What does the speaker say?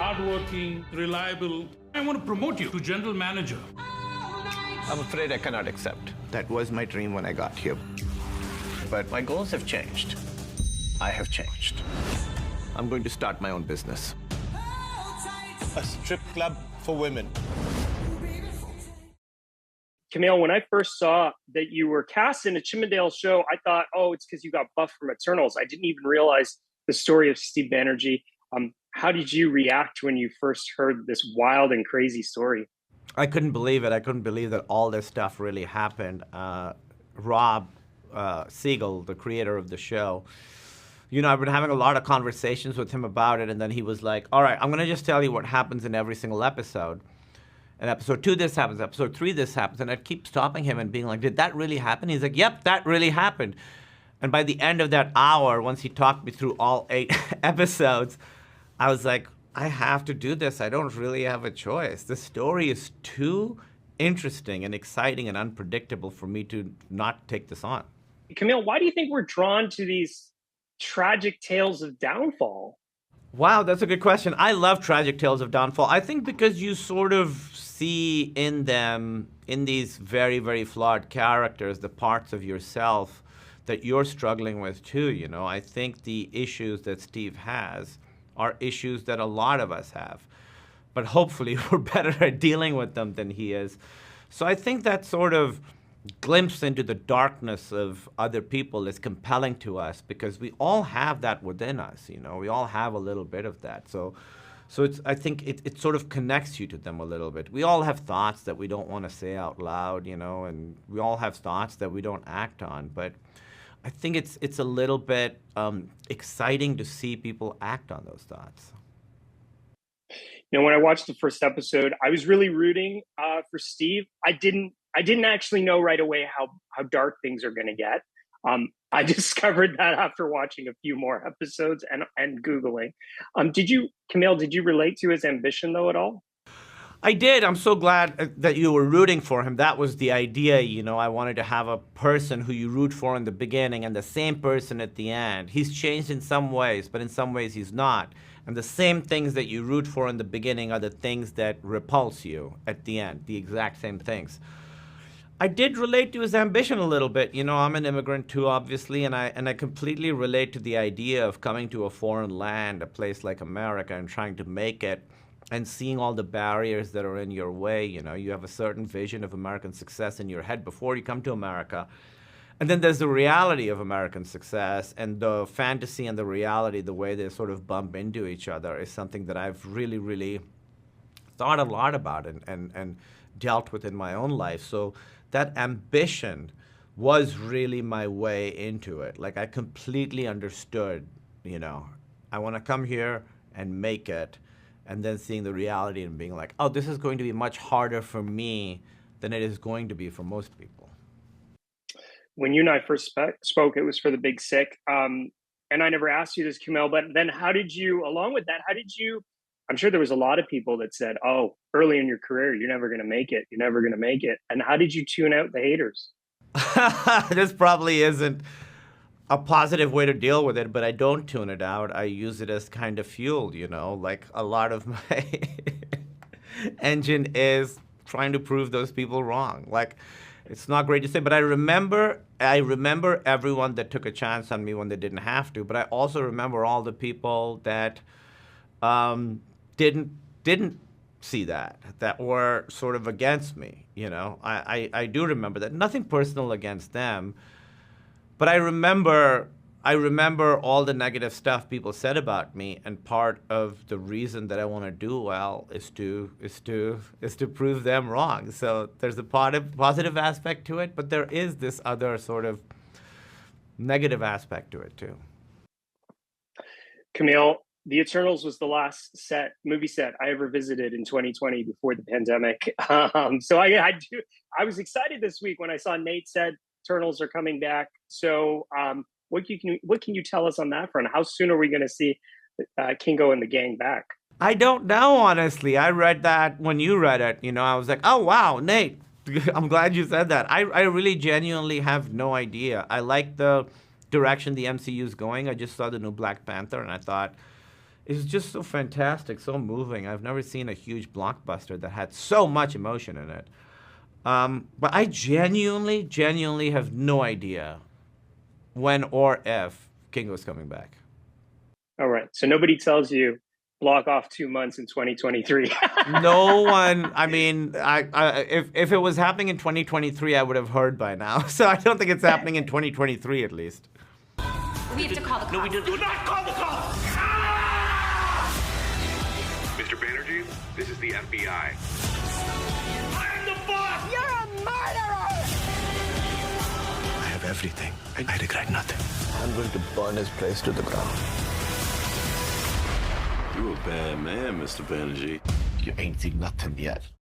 hardworking, reliable. I want to promote you to general manager. I'm afraid I cannot accept. That was my dream when I got here. But my goals have changed. I have changed. I'm going to start my own business. A strip club for women. Kumail, when I first saw that you were cast in a Chippendales show, I thought, oh, it's because you got buff from Eternals. I didn't even realize the story of Steve Banerjee. How did you react when you first heard this wild and crazy story? I couldn't believe it. I couldn't believe that all this stuff really happened. Rob Siegel, the creator of the show, I've been having a lot of conversations with him about it, and then he was like, all right, I'm going to just tell you what happens in every single episode. In episode 2, this happens. Episode 3, this happens. And I'd keep stopping him and being like, did that really happen? He's like, yep, that really happened. And by the end of that hour, once he talked me through all 8 episodes, I was like, I have to do this. I don't really have a choice. The story is too interesting and exciting and unpredictable for me to not take this on. Kumail, why do you think we're drawn to these tragic tales of downfall? Wow, that's a good question. I love tragic tales of downfall. I think because you sort of see in them, in these very, very flawed characters, the parts of yourself that you're struggling with too. I think the issues that Steve has are issues that a lot of us have. But hopefully we're better at dealing with them than he is. So I think that sort of glimpse into the darkness of other people is compelling to us because we all have that within us. We all have a little bit of that. So I think it sort of connects you to them a little bit. We all have thoughts that we don't want to say out loud, and we all have thoughts that we don't act on. But I think it's a little bit exciting to see people act on those thoughts. When I watched the first episode, I was really rooting for Steve. I didn't actually know right away how dark things are going to get. I discovered that after watching a few more episodes and Googling. Kumail, did you relate to his ambition though at all? I did. I'm so glad that you were rooting for him. That was the idea, I wanted to have a person who you root for in the beginning and the same person at the end. He's changed in some ways, but in some ways he's not. And the same things that you root for in the beginning are the things that repulse you at the end, the exact same things. I did relate to his ambition a little bit. I'm an immigrant too, obviously, and I completely relate to the idea of coming to a foreign land, a place like America, and trying to make it and seeing all the barriers that are in your way. You have a certain vision of American success in your head before you come to America. And then there's the reality of American success, and the fantasy and the reality, the way they sort of bump into each other is something that I've really, really thought a lot about and dealt with in my own life. So that ambition was really my way into it. Like, I completely understood, I want to come here and make it, and then seeing the reality and being like, oh, this is going to be much harder for me than it is going to be for most people. When you and I first spoke, it was for The Big Sick. And I never asked you this, Kumail, but then along with that, I'm sure there was a lot of people that said, oh, early in your career, you're never going to make it. You're never going to make it. And how did you tune out the haters? This probably isn't a positive way to deal with it, but I don't tune it out. I use it as kind of fuel, like a lot of my engine is trying to prove those people wrong. Like, it's not great to say, but I remember everyone that took a chance on me when they didn't have to, but I also remember all the people that didn't see that were sort of against me. I do remember that. Nothing personal against them, but I remember all the negative stuff people said about me, and part of the reason that I want to do well is to prove them wrong. So there's a positive aspect to it, but there is this other sort of negative aspect to it too. Kumail, The Eternals was the last movie set I ever visited in 2020 before the pandemic. So I was excited this week when I saw Nate said Eternals are coming back. So what can you tell us on that front? How soon are we going to see Kingo and the gang back? I don't know, honestly. I read that when you read it. I was like, oh, wow, Nate, I'm glad you said that. I really genuinely have no idea. I like the direction the MCU is going. I just saw the new Black Panther, and I thought is just so fantastic, so moving. I've never seen a huge blockbuster that had so much emotion in it. But I genuinely have no idea when or if Kingo's coming back. All right. So nobody tells you block off 2 months in 2023. No one. I mean, if it was happening in 2023, I would have heard by now. So I don't think it's happening in 2023 at least. We have to call the cops. No, we do not call the cops! Mr. Banerjee, this is the FBI. I'm the boss! You're a murderer! I have everything. I regret nothing. I'm going to burn his place to the ground. You a bad man, Mr. Banerjee. You ain't seen nothing yet.